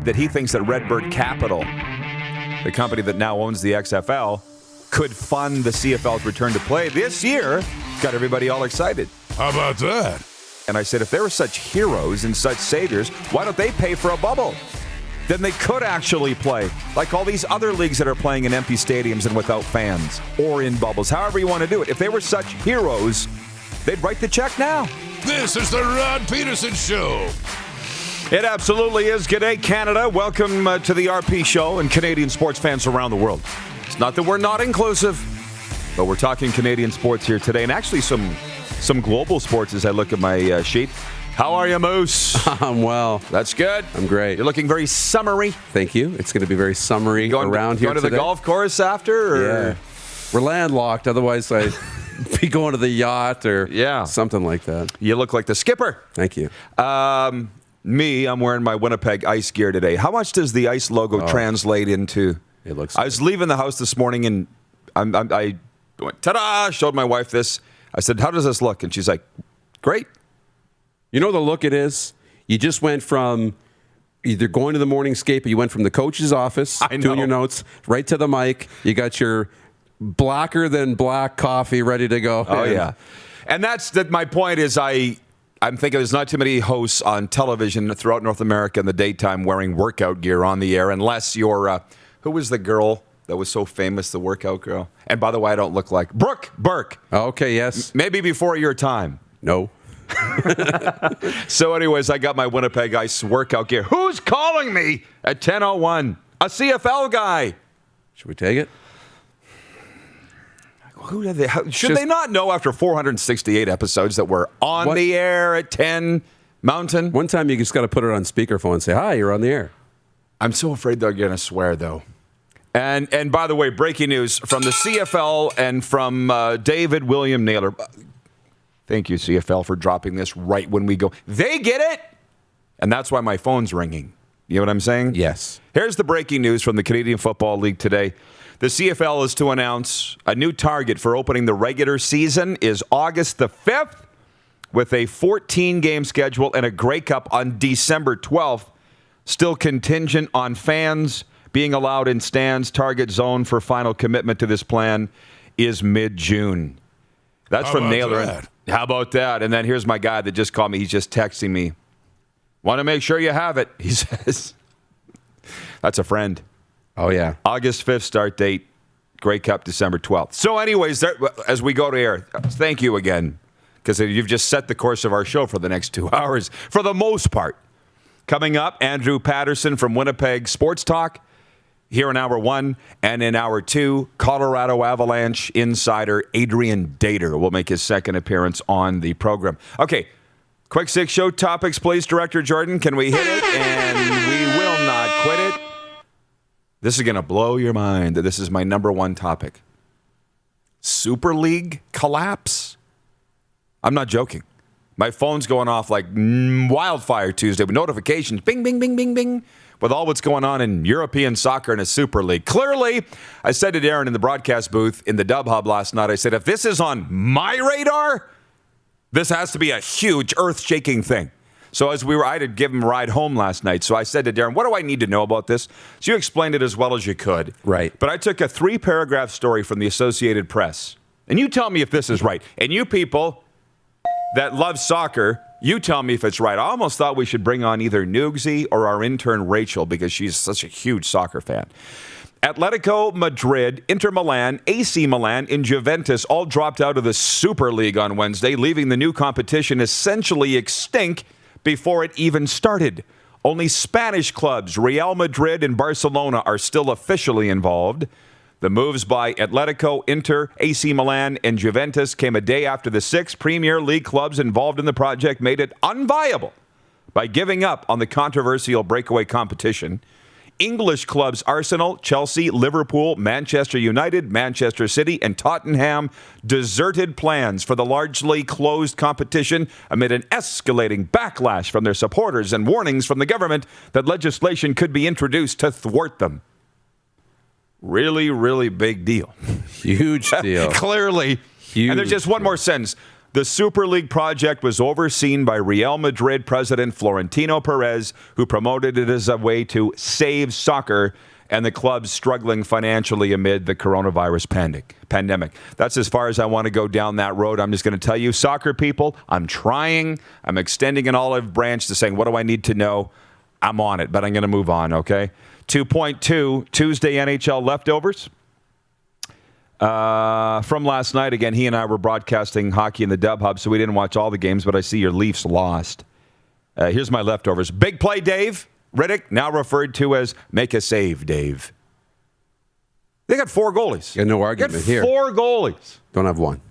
that he thinks that Redbird Capital, the company that now owns the XFL, could fund the CFL's return to play this year. Got everybody all excited. How about that? And I said, if they were such heroes and such saviors, why don't they pay for a bubble? Then they could actually play, like all these other leagues that are playing in empty stadiums and without fans, or in bubbles, however you want to do it. If they were such heroes, they'd write the check now. This is the Rod Pedersen Show. It absolutely is. G'day, Canada. Welcome to the RP Show and Canadian sports fans around the world. It's not that we're not inclusive, but we're talking Canadian sports here today, and actually some global sports as I look at my sheet. How are you, Moose? I'm well. That's good. I'm great. You're looking very summery. Thank you. It's going to be very summery around here today. Going to the golf course after? Or? Yeah. We're landlocked. Otherwise, I'd be going to the yacht or something like that. You look like the skipper. Thank you. Me, I'm wearing my Winnipeg Ice gear today. How much does the Ice logo translate into? It looks. I was leaving the house this morning and I went, ta-da, showed my wife this. I said, how does this look? And she's like, great. You know the look it is? You just went from either going to the morning skate, but you went from the coach's office, doing your notes, right to the mic. You got your blacker than black coffee ready to go. Oh, yeah. And that's my point is I'm thinking there's not too many hosts on television throughout North America in the daytime wearing workout gear on the air, unless you're, who was the girl that was so famous, the workout girl? And by the way, I don't look like Brooke Burke. Okay, yes. Maybe before your time. No. So anyways, I got my Winnipeg Ice workout gear. Who's calling me at 10:01? A CFL guy. Should we take it? Who are they? Should they not know after 468 episodes that we're on the air at 10 Mountain? One time you just got to put it on speakerphone and say, hi, you're on the air. I'm so afraid they're going to swear, though. And by the way, breaking news from the CFL and from David William Naylor. Thank you, CFL, for dropping this right when we go. They get it! And that's why my phone's ringing. You know what I'm saying? Yes. Here's the breaking news from the Canadian Football League today. The CFL is to announce a new target for opening the regular season is August the 5th with a 14-game schedule and a Grey Cup on December 12th. Still contingent on fans being allowed in stands. Target zone for final commitment to this plan is mid-June. That's from Naylor. How about that? And then here's my guy that just called me. He's just texting me. Want to make sure you have it, he says. That's a friend. Oh, yeah. August 5th start date. Grey Cup December 12th. So anyways, as we go to air, thank you again. Because you've just set the course of our show for the next 2 hours, for the most part. Coming up, Andrew Patterson from Winnipeg Sports Talk. Here in Hour 1, and in Hour 2, Colorado Avalanche insider Adrian Dater will make his second appearance on the program. Okay, quick 6 show topics, please, Director Jordan. Can we hit it? And we will not quit it. This is going to blow your mind. This is my number one topic. Super League collapse? I'm not joking. My phone's going off like wildfire Tuesday with notifications. Bing, bing, bing, bing, bing. With all what's going on in European soccer and a Super League. Clearly, I said to Darren in the broadcast booth in the Dub Hub last night, I said, if this is on my radar, this has to be a huge earth-shaking thing. So I had to give him a ride home last night. So I said to Darren, what do I need to know about this? So you explained it as well as you could. Right. But I took a 3-paragraph story from the Associated Press. And you tell me if this is right. And you people that love soccer, you tell me if it's right. I almost thought we should bring on either Noogsy or our intern Rachel because she's such a huge soccer fan. Atletico Madrid, Inter Milan, AC Milan, and Juventus all dropped out of the Super League on Wednesday, leaving the new competition essentially extinct before it even started. Only Spanish clubs, Real Madrid and Barcelona, are still officially involved. The moves by Atletico, Inter, AC Milan, and Juventus came a day after the 6 Premier League clubs involved in the project made it unviable by giving up on the controversial breakaway competition. English clubs Arsenal, Chelsea, Liverpool, Manchester United, Manchester City, and Tottenham deserted plans for the largely closed competition amid an escalating backlash from their supporters and warnings from the government that legislation could be introduced to thwart them. Really, really big deal. Huge deal. Clearly. Huge. And there's just one more sentence. The Super League project was overseen by Real Madrid president Florentino Perez, who promoted it as a way to save soccer and the club's struggling financially amid the coronavirus pandemic. That's as far as I want to go down that road. I'm just going to tell you, soccer people, I'm trying. I'm extending an olive branch to saying, what do I need to know? I'm on it, but I'm going to move on, okay? 2.2, Tuesday NHL leftovers. From last night, again, he and I were broadcasting hockey in the Dub Hub, so we didn't watch all the games, but I see your Leafs lost. Here's my leftovers. Big play, Dave. Riddick, now referred to as make a save, Dave. They got 4 goalies. Yeah, no argument here. 4 goalies. Don't have one.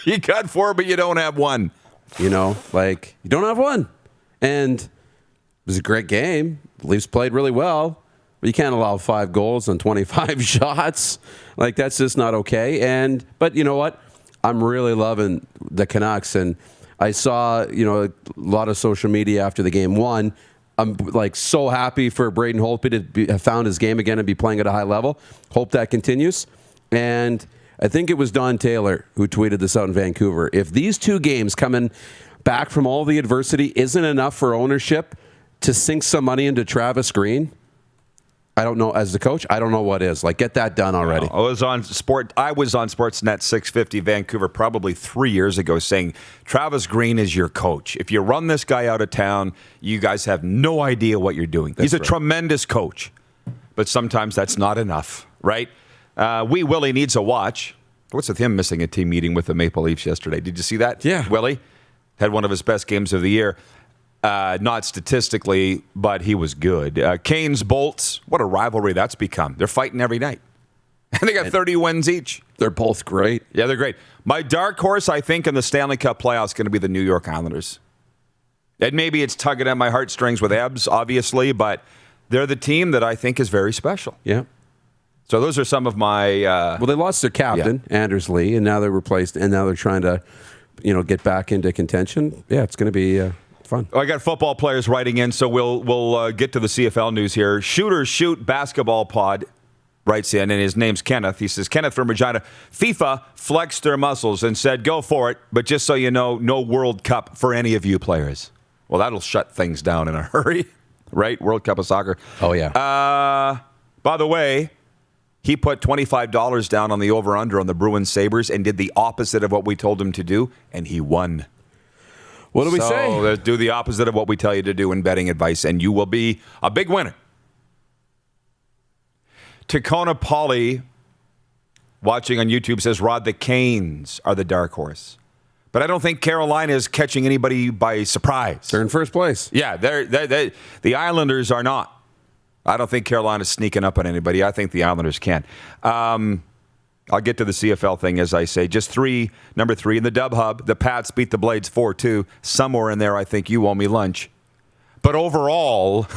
You got 4, but you don't have one. You know, like, you don't have one. And it was a great game. The Leafs played really well. But you can't allow 5 goals on 25 shots. Like, that's just not okay. But you know what? I'm really loving the Canucks. And I saw, a lot of social media after the game. One, I'm like so happy for Braden Holtby to have found his game again and be playing at a high level. Hope that continues. And I think it was Don Taylor who tweeted this out in Vancouver. If these 2 games coming back from all the adversity isn't enough for ownership to sink some money into Travis Green, I don't know. As the coach, I don't know what is. Like, get that done already. I was on Sportsnet 650 Vancouver probably 3 years ago saying, Travis Green is your coach. If you run this guy out of town, you guys have no idea what you're doing. He's a tremendous coach, but sometimes that's not enough, right? Willie needs a watch. What's with him missing a team meeting with the Maple Leafs yesterday? Did you see that? Yeah. Willie had one of his best games of the year. Not statistically, but he was good. Canes, Bolts, what a rivalry that's become. They're fighting every night. And they got 30 wins each. They're both great. Yeah, they're great. My dark horse, I think, in the Stanley Cup playoffs is going to be the New York Islanders. And maybe it's tugging at my heartstrings with Ebbs, obviously, but they're the team that I think is very special. Yeah. So those are some of my... well, they lost their captain, Anders Lee, and now they're replaced, and now they're trying to, get back into contention. Yeah, it's going to be... fun. I got football players writing in, so we'll get to the CFL news here. Shooters Shoot Basketball Pod writes in, and his name's Kenneth. He says, Kenneth from Regina, FIFA flexed their muscles and said, go for it, but just so you know, no World Cup for any of you players. Well, that'll shut things down in a hurry, right? World Cup of Soccer. Oh, yeah. By the way, he put $25 down on the over-under on the Bruins Sabres and did the opposite of what we told him to do, and he won. What do we say? Do the opposite of what we tell you to do in betting advice, and you will be a big winner. Tacona Polly, watching on YouTube, says, Rod, the Canes are the dark horse. But I don't think Carolina is catching anybody by surprise. They're in first place. Yeah, the Islanders are not. I don't think Carolina's sneaking up on anybody. I think the Islanders can. I'll get to the CFL thing, as I say. Just number 3 in the Dub Hub. The Pats beat the Blades 4-2. Somewhere in there, I think you owe me lunch. But overall,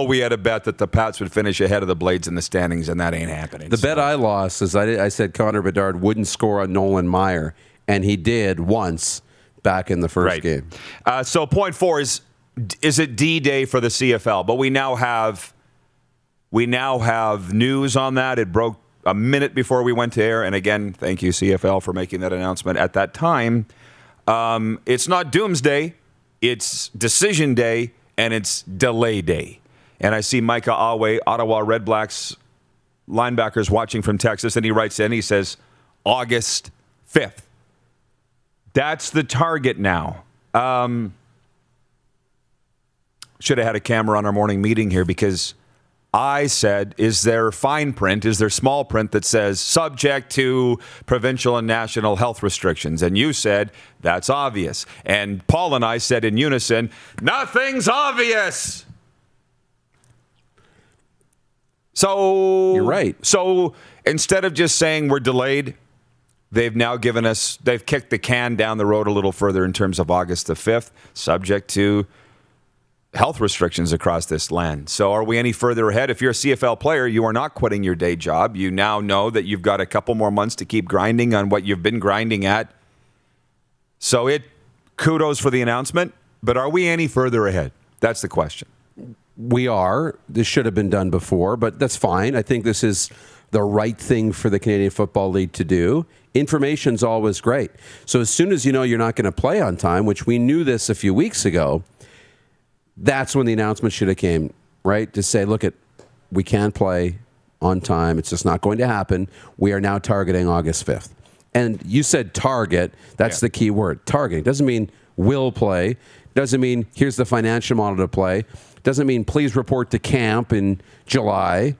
we had a bet that the Pats would finish ahead of the Blades in the standings, and that ain't happening. The bet I lost is I said Connor Bedard wouldn't score on Nolan Meyer, and he did once back in the first game. So point 4 is it D-Day for the CFL? But we now have news on that. It broke a minute before we went to air. And again, thank you, CFL, for making that announcement at that time. It's not doomsday. It's decision day, and it's delay day. And I see Micah Awe, Ottawa Red Blacks linebackers watching from Texas, and he writes in, he says, August 5th. That's the target now. Should have had a camera on our morning meeting here, because I said, is there fine print, is there small print that says subject to provincial and national health restrictions? And you said, that's obvious. And Paul and I said in unison, nothing's obvious. So you're right. So instead of just saying we're delayed, they've kicked the can down the road a little further in terms of August the 5th, subject to health restrictions across this land. So are we any further ahead? If you're a CFL player, you are not quitting your day job. You now know that you've got a couple more months to keep grinding on what you've been grinding at. So kudos for the announcement, but are we any further ahead? That's the question. We are. This should have been done before, but that's fine. I think this is the right thing for the Canadian Football League to do. information's always great. So as soon as you know you're not going to play on time, which we knew this a few weeks ago, that's when the announcement should have came, right? To say, look, we can't play on time. It's just not going to happen. We are now targeting August 5th. And you said target. That's the key word. Targeting. Doesn't mean will play. Doesn't mean here's the financial model to play. Doesn't mean please report to camp in July.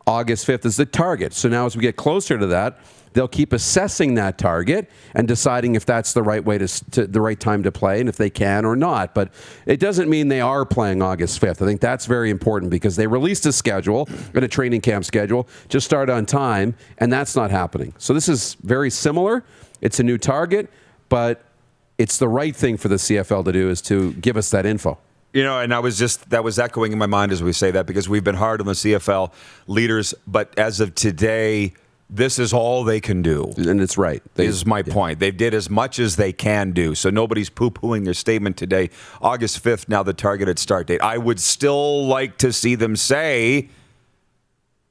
August 5th is the target. So now as we get closer to that, they'll keep assessing that target and deciding if that's the right way to the right time to play and if they can or not. But it doesn't mean they are playing August 5th. I think that's very important because they released a schedule and a training camp schedule to start on time, and that's not happening. So this is very similar. It's a new target, but it's the right thing for the CFL to do is to give us that info. You know, and that was echoing in my mind as we say that because we've been hard on the CFL leaders, but as of today, this is all they can do. And it's right. This is my point. They did as much as they can do. So nobody's poo-pooing their statement today. August 5th, now the targeted start date. I would still like to see them say,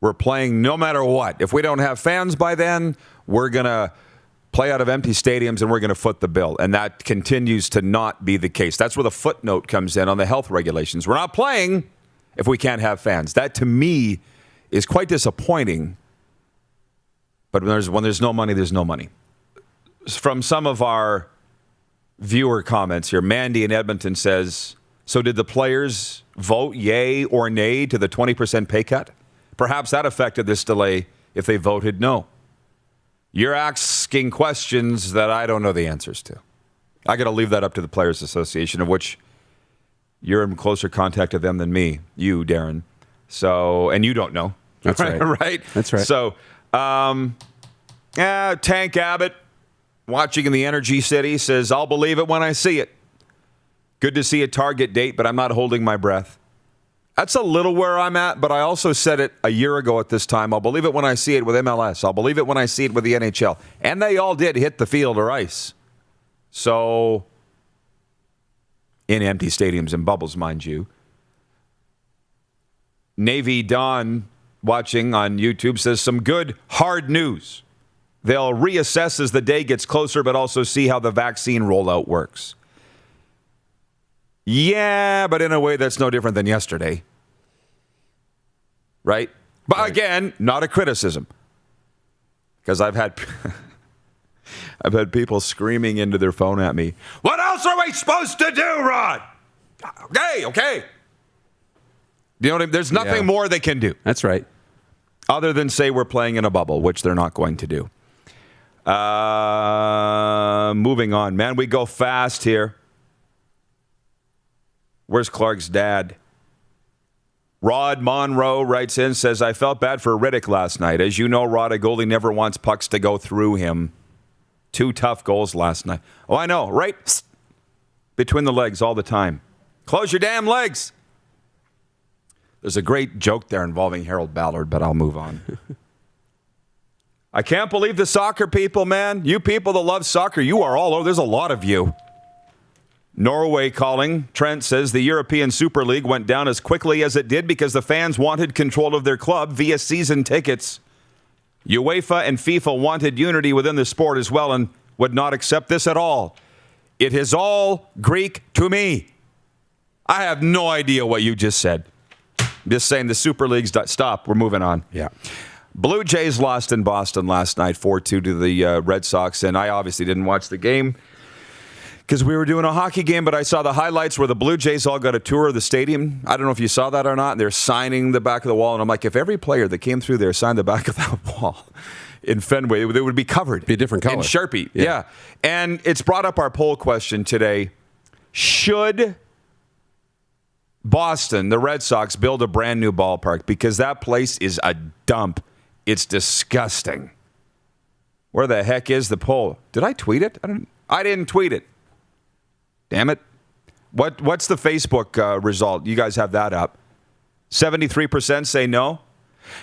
we're playing no matter what. If we don't have fans by then, we're going to play out of empty stadiums and we're going to foot the bill. And that continues to not be the case. That's where the footnote comes in on the health regulations. We're not playing if we can't have fans. That, to me, is quite disappointing. But when there's no money, there's no money. From some of our viewer comments here, Mandy in Edmonton says, so did the players vote yay or nay to the 20% pay cut? Perhaps that affected this delay if they voted no. You're asking questions that I don't know the answers to. I got to leave that up to the Players Association, of which you're in closer contact with them than me, you, Darren. So, and you don't know. That's right. Right? That's right. So, Tank Abbott, watching in the Energy City, says, I'll believe it when I see it. Good to see a target date, but I'm not holding my breath. That's a little where I'm at, but I also said it a year ago at this time. I'll believe it when I see it with MLS. I'll believe it when I see it with the NHL. And they all did hit the field or ice. So, in empty stadiums and bubbles, mind you. Navy Don, watching on YouTube, says some good hard news. They'll reassess as the day gets closer, but also see how the vaccine rollout works. Yeah, but in a way that's no different than yesterday. Right? But again, not a criticism. Because I've had people screaming into their phone at me. What else are we supposed to do, Rod? Okay. You know what I mean? There's nothing more they can do. That's right. Other than say we're playing in a bubble, which they're not going to do. Moving on. Man, we go fast here. Where's Clark's dad? Rod Monroe writes in, says, I felt bad for Riddick last night. As you know, Rod, a goalie never wants pucks to go through him. 2 tough goals last night. Oh, I know, right? Between the legs all the time. Close your damn legs. There's a great joke there involving Harold Ballard, but I'll move on. I can't believe the soccer people, man. You people that love soccer, you are all over. There's a lot of you. Norway calling. Trent says the European Super League went down as quickly as it did because the fans wanted control of their club via season tickets. UEFA and FIFA wanted unity within the sport as well and would not accept this at all. It is all Greek to me. I have no idea what you just said. Just saying the Super League's stop. We're moving on. Yeah. Blue Jays lost in Boston last night, 4-2 to the Red Sox, and I obviously didn't watch the game because we were doing a hockey game, but I saw the highlights where the Blue Jays all got a tour of the stadium. I don't know if you saw that or not. They're signing the back of the wall, and I'm like, if every player that came through there signed the back of that wall in Fenway, they would be covered. Be a different color. In Sharpie, yeah. And it's brought up our poll question today. Should Boston, the Red Sox, build a brand new ballpark? Because that place is a dump. It's disgusting. Where the heck is the poll? Did I tweet it? I didn't tweet it. Damn it. What's the Facebook result? You guys have that up. 73% say no.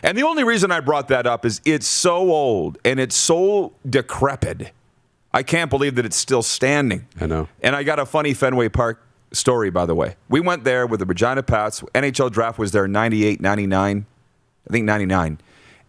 And the only reason I brought that up is it's so old and it's so decrepit. I can't believe that it's still standing. I know. And I got a funny Fenway Park story, by the way. We went there with the Regina Pats. NHL draft was there in 98, 99. I think 99.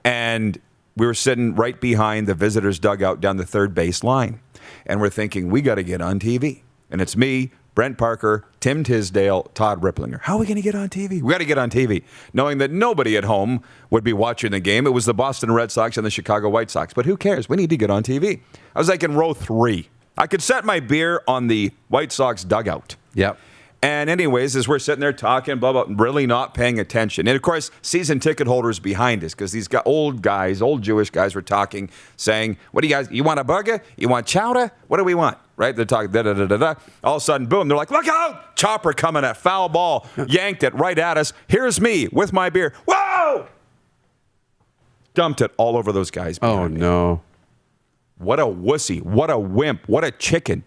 And we were sitting right behind the visitors' dugout down the third base line. And we're thinking, we got to get on TV. And it's me, Brent Parker, Tim Tisdale, Todd Ripplinger. How are we going to get on TV? We got to get on TV. Knowing that nobody at home would be watching the game. It was the Boston Red Sox and the Chicago White Sox. But who cares? We need to get on TV. I was like in row 3. I could set my beer on the White Sox dugout. Yep. And anyways, as we're sitting there talking, blah, blah, really not paying attention. And, of course, season ticket holders behind us because these old Jewish guys were talking, saying, what do you guys, you want a burger? You want chowder? What do we want? Right? They're talking, da-da-da-da-da. All of a sudden, boom, they're like, look out! Chopper coming at foul ball, yanked it right at us. Here's me with my beer. Whoa! Dumped it all over those guys. Oh, no. What a wussy. What a wimp. What a chicken.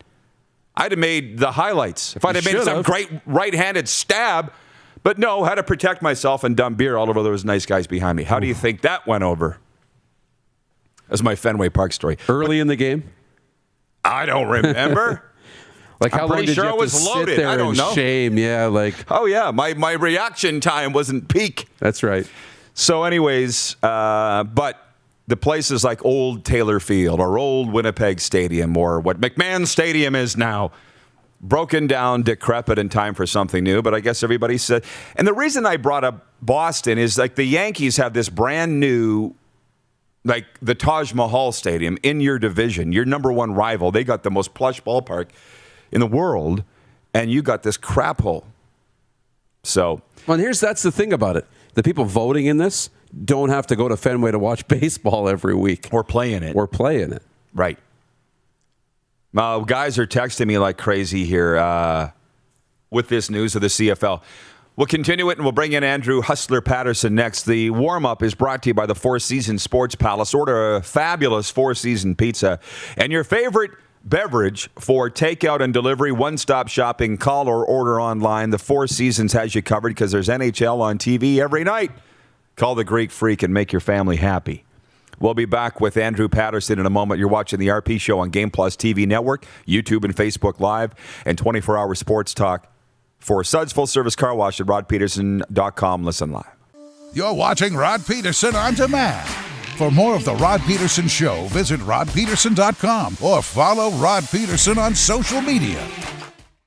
I'd have made the highlights if I'd have made some great right-handed stab. But no, had to protect myself and dump beer all over those nice guys behind me. How do you think that went over? That's my Fenway Park story. Early in the game? I don't remember. Like how long did you have to sit there I don't in know. shame? Yeah, like. Oh, yeah. My reaction time wasn't peak. That's right. So anyways, but the places like Old Taylor Field or Old Winnipeg Stadium or what McMahon Stadium is now, broken down, decrepit, and time for something new. But I guess everybody said. And the reason I brought up Boston is like the Yankees have this brand new, like the Taj Mahal Stadium in your division, your number one rival. They got the most plush ballpark in the world, and you got this crap hole. So. Well, that's the thing about it. The people voting in this don't have to go to Fenway to watch baseball every week. Or play in it. Right. Guys are texting me like crazy here with this news of the CFL. We'll continue it, and we'll bring in Andrew Hustler Patterson next. The warm-up is brought to you by the Four Seasons Sports Palace. Order a fabulous four-season pizza and your favorite beverage for takeout and delivery. One-stop shopping. Call or order online. The Four Seasons has you covered because there's NHL on TV every night. Call the Greek Freak and make your family happy. We'll be back with Andrew Patterson in a moment. You're watching the RP Show on Game Plus TV Network, YouTube and Facebook Live, and 24-hour sports talk for Suds Full Service Car Wash at rodpedersen.com. Listen live. You're watching Rod Pedersen on demand. For more of the Rod Pedersen Show, visit rodpedersen.com or follow Rod Pedersen on social media.